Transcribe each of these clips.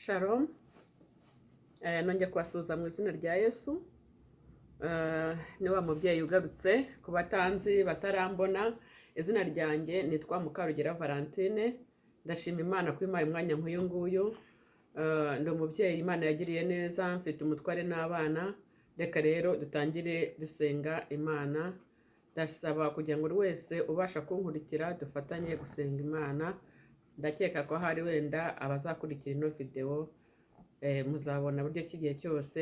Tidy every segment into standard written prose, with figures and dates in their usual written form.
Shalom, nongeye kubasuhuza mu izina rya Yesu. Ni wa mubyeyi ugarutse ku batanzi batarambona. Izina ryanjye nitwa Mukarugera Valentine. Ndashima Imana ko impaye umwanya nk'uyu nguyu. Ndi umubyeyi Imana yagiriye neza, mfite umutware n'abana. Reka rero dutangire dusenga Imana. Ndasaba kugira ngo buri wese ubasha kunkurikira dufatanye gusenga Imana. Ndakeka ko hari wenda abazakurikira ino video muzabona buryo kigiye cyose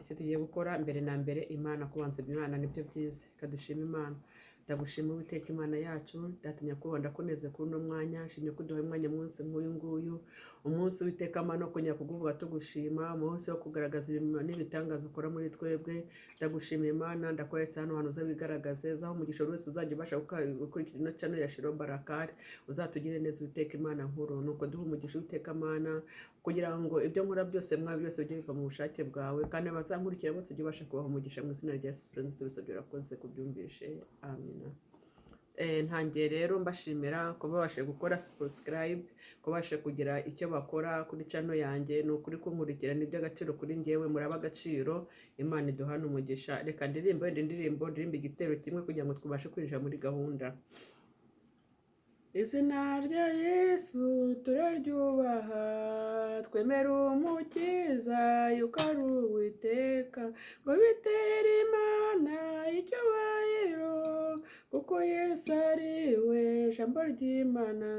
icyo tugiye gukora mbere na mbere Imana kubanza Imana nibyo byiza. Kadushima Imana. Ndagushima Uwiteka Imana yacu, ndatumya kubonda kuneze kuri uno mwanya, nshimye kuduha umwanya munsi nk'uyu nguyu, umunsi Uwiteka Imana kunya kuguvuga tugushima, umunsi wo kugaragaza ibintu n'ibitangaza ukora muri twebwe. Ndagushima Imana, ndakoretse hano hantu uzabigaragaze, uzaho umugisha wese uzajya ubasha gukurikira ino channel ya Shiro Barakari, uzatugire neza Uwiteka Imana nkuru, nuko duha umugisha Uwiteka Imana kugira ngo ibyo nkora byose byose bijye biva mu bushake bwawe, kandi abazankurikira bose ujye ubasha kubaha umugisha mu izina rya Yesu senze tubisabye urakoze kubyumvishe, amen. Ntangiye rero mbashimira ko babashe gukora subscribe, ko babashe kugira icyo bakora kuri channel yanjye, no kuri kunkurikira ni by'agaciro kuri njyewe, muraba agaciro. Imana iduhana umugisha. Reka ndirimbo igitero kimwe kugira ngo twubashe kwinjira muri gahunda. Izina rya Yesu turaryubaha, twemera umukiza yuko ari Uwiteka, ngo bitere Imana icyubahiro, kuko Yesu ari we jambo ry'Imana,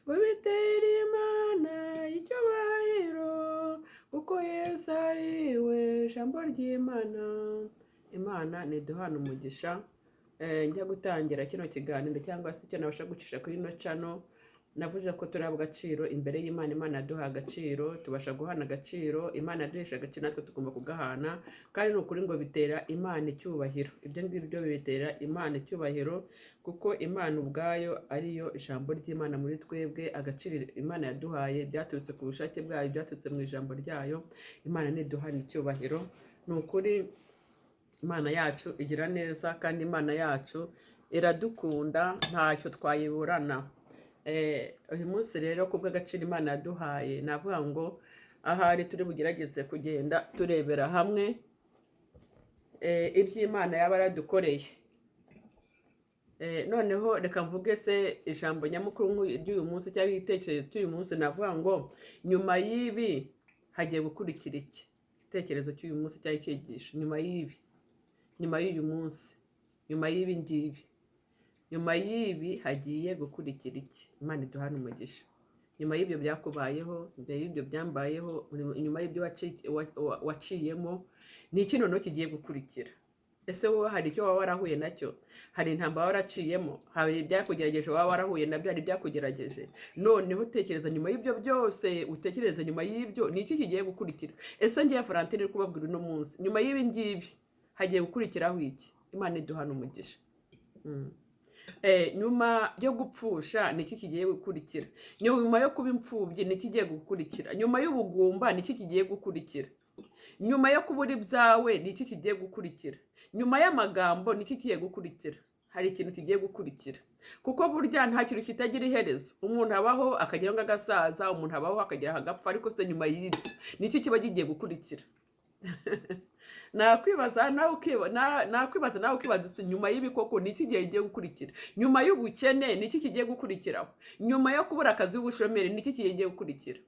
ngo bitere Imana icyubahiro, kuko Yesu ari we jambo ry'Imana. Imana niduhana umugisha. Njya gutangira kino kiganiro cyangwa se icyo nabasha gucisha kuri ino channel, navuze ko turi agaciro imbere y'Imana. Imana yaduha agaciro, tubasha guhana agaciro. Imana yaduhesha agaciro, natwe tugomba kugahana, kandi ni ukuri ngo bitera Imana icyubahiro. Ibyo ngibyo bitera Imana icyubahiro, kuko Imana ubwayo ariyo ijambo ry'Imana muri twebwe. Agaciro Imana yaduhaye byaturutse ku bushake bwayo, byaturutse mu ijambo ryayo. Imana niduhana icyubahiro. Ni ukuri Imana yacu igira neza, kandi Imana yacu iradukunda, ntacyo twayiburana. Uyu munsi rero kubw'agaciro Imana yaduhaye, navuga ngo ahari turi bugerageze kugenda turebera hamwe iby'Imana yaba yaradukoreye. Noneho reka mvuge se ijambo nyamukuru ry'uyu munsi cyangwa igitekerezo cy'uyu munsi. Navuga ngo nyuma y'ibi hagiye gukurikira iki? Igitekerezo cy'uyu munsi cyangwa icyigisho, nyuma y'uyu munsi, nyuma y'ibi ngibi, nyuma y'ibi hagiye gukurikira iki? Imana iduhana umugisha. Nyuma y'ibyo byakubayeho, nyuma y'ibyo byambayeho, nyuma y'ibyo waciyemo, ni iki noneho kigiye gukurikira? Ese wowe hari icyo waba warahuye nacyo? Hari intambara waraciyemo? Hari ibyakugerageje waba warahuye nabyo? Hari ibyakugerageje? Noneho tekereza nyuma y'ibyo byose, utekereza nyuma y'ibyo ni iki kigiye gukurikira. Ese ngiye Valentine uri kubabwira uno munsi, nyuma y'ibi ngibi hagiye gukurikiraho iki? Imana iduhana umugisha. Nyuma yo gupfusha ni iki kigiye gukurikira? Nyuma yo kuba imfubyi ni iki kigiye gukurikira? Nyuma y'ubugumba ni iki kigiye gukurikira? Nyuma yo kubura ibyawe ni iki kigiye gukurikira? Nyuma y'amagambo ni iki kigiye gukurikira? Hari ikintu kigiye gukurikira, kuko burya nta kintu kitagira iherezo. Umuntu abaho akagera ngo agasaza, umuntu abaho akagera agapfa, ariko se nyuma y'ibyo ni iki kiba kigiye gukurikira? Nakwibaza nawe ukibaza nyuma y'ibi koko ni iki kigiye gukurikira? Nyuma y'ubukene ni iki kigiye gukurikiraho? Nyuma yo kubura akazi w'ubushomeri ni iki kigiye gukurikira?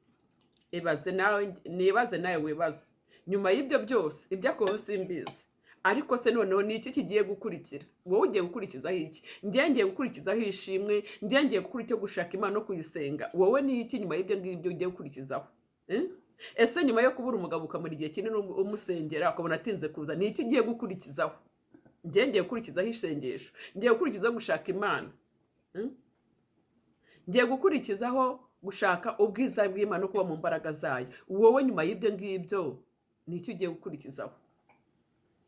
Nibaze nawe wibaze. Nyuma y'ibyo byose ibyakorewe simbizi, ariko se noneho ni iki kigiye gukurikira? Wowe ugiye gukurikizaho iki? Njye ngiye gukurikizaho ishimwe, njye ngiye gukora icyo gushaka Imana no kuyisenga. Wowe ni iki nyuma y'ibyo ngibyo ugiye gukurikizaho? Ese nyuma yo kubura umugabo ukamara igihe kinini umusengera ukabona atinze kuza, ni iki ngiye gukurikizaho? Njye ngiye gukurikizaho isengesho, ngiye gukurikizaho gushaka Imana, ngiye gukurikizaho gushaka ubwiza bw'Imana no kuba mu mbaraga zayo. Wowe nyuma y'ibyo ngibyo ni iki ugiye gukurikizaho?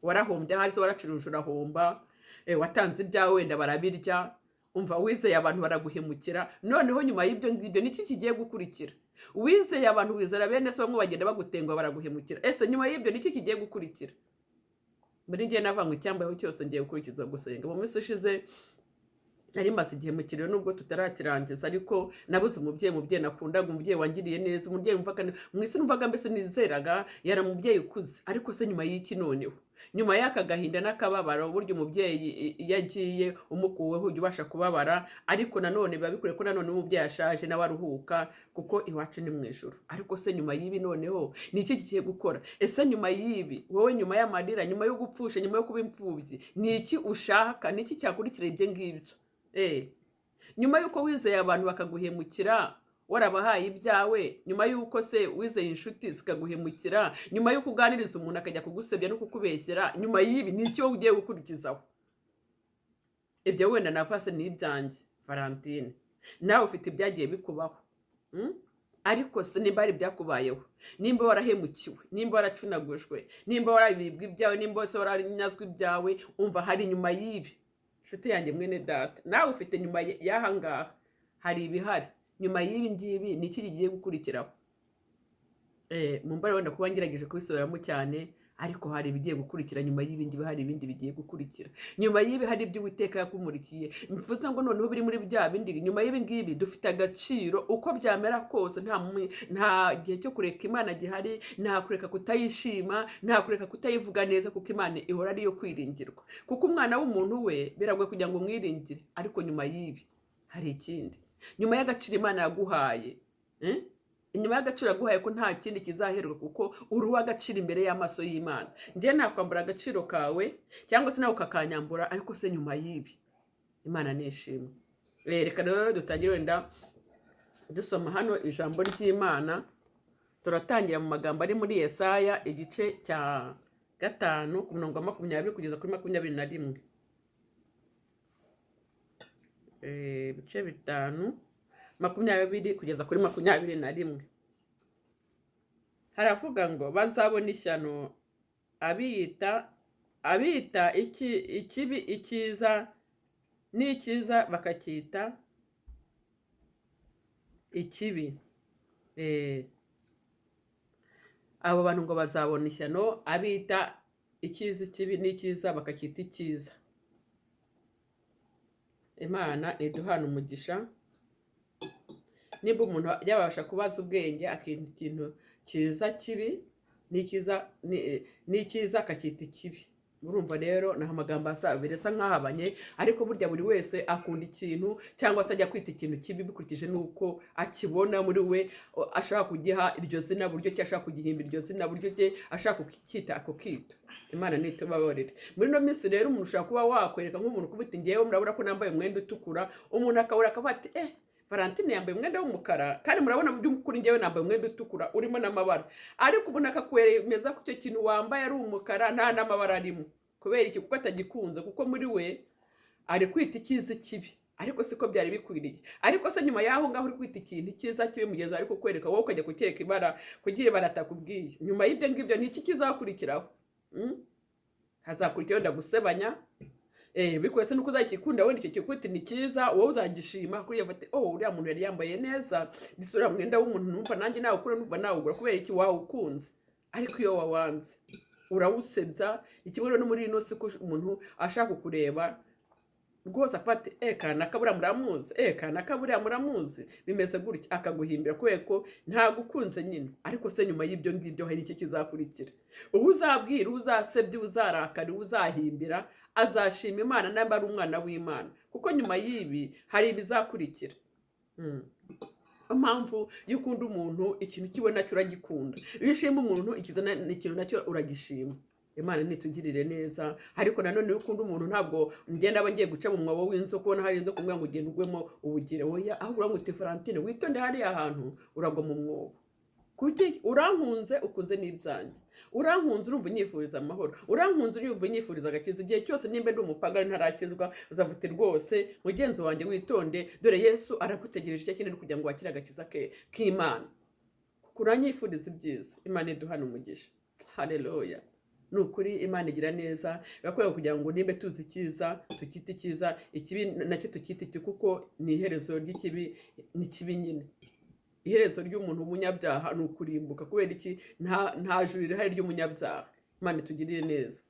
Warahombye, ahari se waracuruje urahomba, watanze ibyawe wenda barabirya, umva wizeye abantu baraguhemukira. Noneho nyuma y'ibyo ngibyo ni iki kigiye gukurikira? Wizeye abantu, wizera bene se bamwe bagenda bagutenga baraguhemukira. Ese nyuma y'ibyo ni iki kigiye gukurikira? Muri njye navuga ngo icyambayeho cyose ngiye gukurikiza gusenga. Mu minsi ishize nari maze igihe mu kirero nubwo tutarakirangiza, ariko nabuze umubyeyi nakundaga, umubyeyi wangiriye neza, umubyeyi mvuga mu isi numvaga mbese nizeraga, yari umubyeyi ukuze. Ariko se nyuma y'iki noneho, nyuma y'aka gahinda n'akababaro, burya umubyeyi iyo agiye umukuweho ujya ubasha kubabara, ariko nanone biba bikwiye ko nanone umubyeyi ashaje nawe aruhuka, kuko iwacu ni mu ijuru. Ariko se nyuma y'ibi noneho ni iki kigiye gukora? Ese nyuma y'ibi, wowe nyuma y'amarira, nyuma yo gupfusha, nyuma yo kuba imfubyi, ni iki ushaka? Ni iki cyakurikira ibyo ngibyo? Nyuma y'uko wizeye abantu bakaguhemukira, warabahaye ibyawe, nyuma y'uko se wizeye inshuti zikaguhemukira, nyuma y'uko uganiriza umuntu akajya kugusebya no kukubeshyera, nyuma y'ibi ni icyo ugiye gukurikizaho? Ibyo wenda navase ni ibyanjye Valentine, nawe ufite ibyagiye bikubaho. Ariko se nimba hari ibyakubayeho, nimba warahemukiwe, nimba waracunagujwe, nimba warabibwa ibyawe, nimba wese waranyazwe ibyawe, umva hari nyuma y'ibi. Nshuti yanjye mwene data, nawe ufite nyuma y'aha ngaha hari ibihari. Nyuma y'ibi ngibi ni iki kigiye gukurikiraho? Mumbare wenda kuba ngerageje kubisubiramo cyane, ariko hari ibigiye gukurikira. Nyuma y'ibi ngibi hari ibindi bigiye gukurikira. Nyuma y'ibi hari ibyo Uwiteka yakumurikiye. Mvuze ngo noneho biri muri bya bindi. Nyuma y'ibi ngibi dufite agaciro uko byamera kose. Nta gihe cyo kureka Imana gihari, nta kureka kutayishima, nta kureka kutayivuga neza, kuko Imana ihora ariyo kwiringirwa. Kuko umwana w'umuntu we biragoye kugira ngo umwiringire. Ariko nyuma y'ibi hari ikindi. Nyuma y'agaciro Imana yaguhaye, inyuma y'agaciro yaguhaye ko nta kindi kizaherwa, kuko uri uw'agaciro imbere y'amaso y'Imana. Njye nakwambura agaciro kawe cyangwa se nawe ukakanyambura, ariko se nyuma y'ibi Imana nishimwe. Reka rero dutangire wenda dusoma hano ijambo ry'Imana. Turatangira mu magambo ari muri Yesaya igice cya 5 ku murongo wa 20 kugeza kuri 21. Ibice 5 20 kugeza kuri 21. Haravuga ngo bazabona ishyano abita ikibi icyiza, n'ikiza bakacyita ikibi. Abo bantu ngo bazabona ishyano abita ikiza ikibi, n'ikiza bakacyita icyiza. Imana iduhana umugisha. Nimba umuntu yabasha kubaza ubwenge akintu ikintu cyiza kibi, n'ikiza akacyita ikibi, urumva rero ni amagambo birasa nk'ahabanye, ariko burya buri wese akunda ikintu cyangwa se ajya kwita ikintu kibi bikurikije n'uko akibona muri we, ashaka kugiha iryo zina buryo ki, ashaka kugihimba iryo zina buryo ki, ashaka kucyita ako kito. Imana nitubabarire. Muri no minsi rero umuntu ushaka kuba wakwereka nk'umuntu kubita ngewe murabura ko nambaye umwenda utukura, umuntu akabura akavuga ati Valentine yambaye umwenda w'umukara, kandi murabona mu by'ukuri ngewe nambaye umwenda utukura urimo n'amabara, ariko umuntu akakwemeza ko icyo kintu wambaye ari umukara nta n'amabara arimo. Kubera iki? Kuko atagikunze, kuko muri we ari kwita ikiza kibi, ariko siko byari bikwiriye. Ariko se nyuma y'aho ngaho uri kwita ikintu cyiza kibi mugeza ariko kwereka wowe ukajya kukereka ibara kugira ibara atakubwiye, nyuma y'ibyo ngibyo ni iki kizakurikiraho? Hazakurikiraho ndagusebanya, bikwese nuko uzakikunda, wenda icyo kikuti ni cyiza, wowe uzagishima kuri yafate uriya muntu yari yambaye neza, disura mwenda w'umuntu numva nanjye nawe ukura, numva nawe ugura, kubera iki? Wawe ukunze. Ariko iyo wawanze urawusebya. Ikiburo no muri ino si ko umuntu ashaka kureba rwose afate kana kabura muramuzi, kana kabura muramuzi, bimeze gutya akaguhimbira kubera ko nta gukunze nyine. Ariko se nyuma y'ibyo ngibyo hari iki kizakurikira? Ubu uzabwira, uzasebye, uzarakara, uzahimbira, azashima Imana namba ari umwana w'Imana, kuko nyuma y'ibi hari ibizakurikira. Impamvu y'ukunda umuntu ikintu kiwe nacyo uragikunda, iyo ushima umuntu ikintu nacyo uragishima. Imana nitugirire neza. Ariko nanone iyo ukunda umuntu ntabwo ngenda aba ngiye guca mu mwobo w'inzoka, ubona hari inzoka ngo ugende ugwemo ubugire. Oya, aho uramutse Valentine witonde hariya hantu uragwa mu mwobo. Kuki? Urankunze, ukunze n'ibyanjye. Urankunze urumva unyifuriza amahoro, urankunze urumva unyifuriza agakiza. Igihe cyose nimba ndi umupagani ntarakizwa, uzavuti rwose mugenzi wanjye witonde, dore Yesu aragutegereje icyo kintu kugira ngo wakire agakiza k'Imana. Kuko uranyifuriza ibyiza. Imana iduhana umugisha. Haleluya. Nukuri Imana igira neza, bakwiye kugira ngo nimbe tuzi icyiza tukite icyiza, ikibi nacyo tukite iki, kuko ni iherezo ry'ikibi ni kibi nyine. Iherezo ry'umuntu umunyabyaha ni ukurimbuka. Kubera iki? Nta juru rihari ry'umunyabyaha. Imana itugirire neza.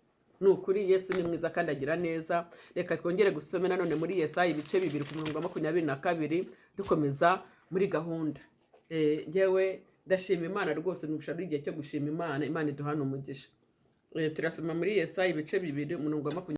ni ukuri Yesu ni mwiza kandi agira neza. Reka twongere gusome nanone muri Yesaya ibice 2 ku murongo wa 22 dukomeza muri gahunda. Njyewe ndashima Imana rwose, nubusha igihe cyo gushima Imana. Imana iduhana umugisha. Turasoma muri Yesaya ibice 2 umurongo wa 22.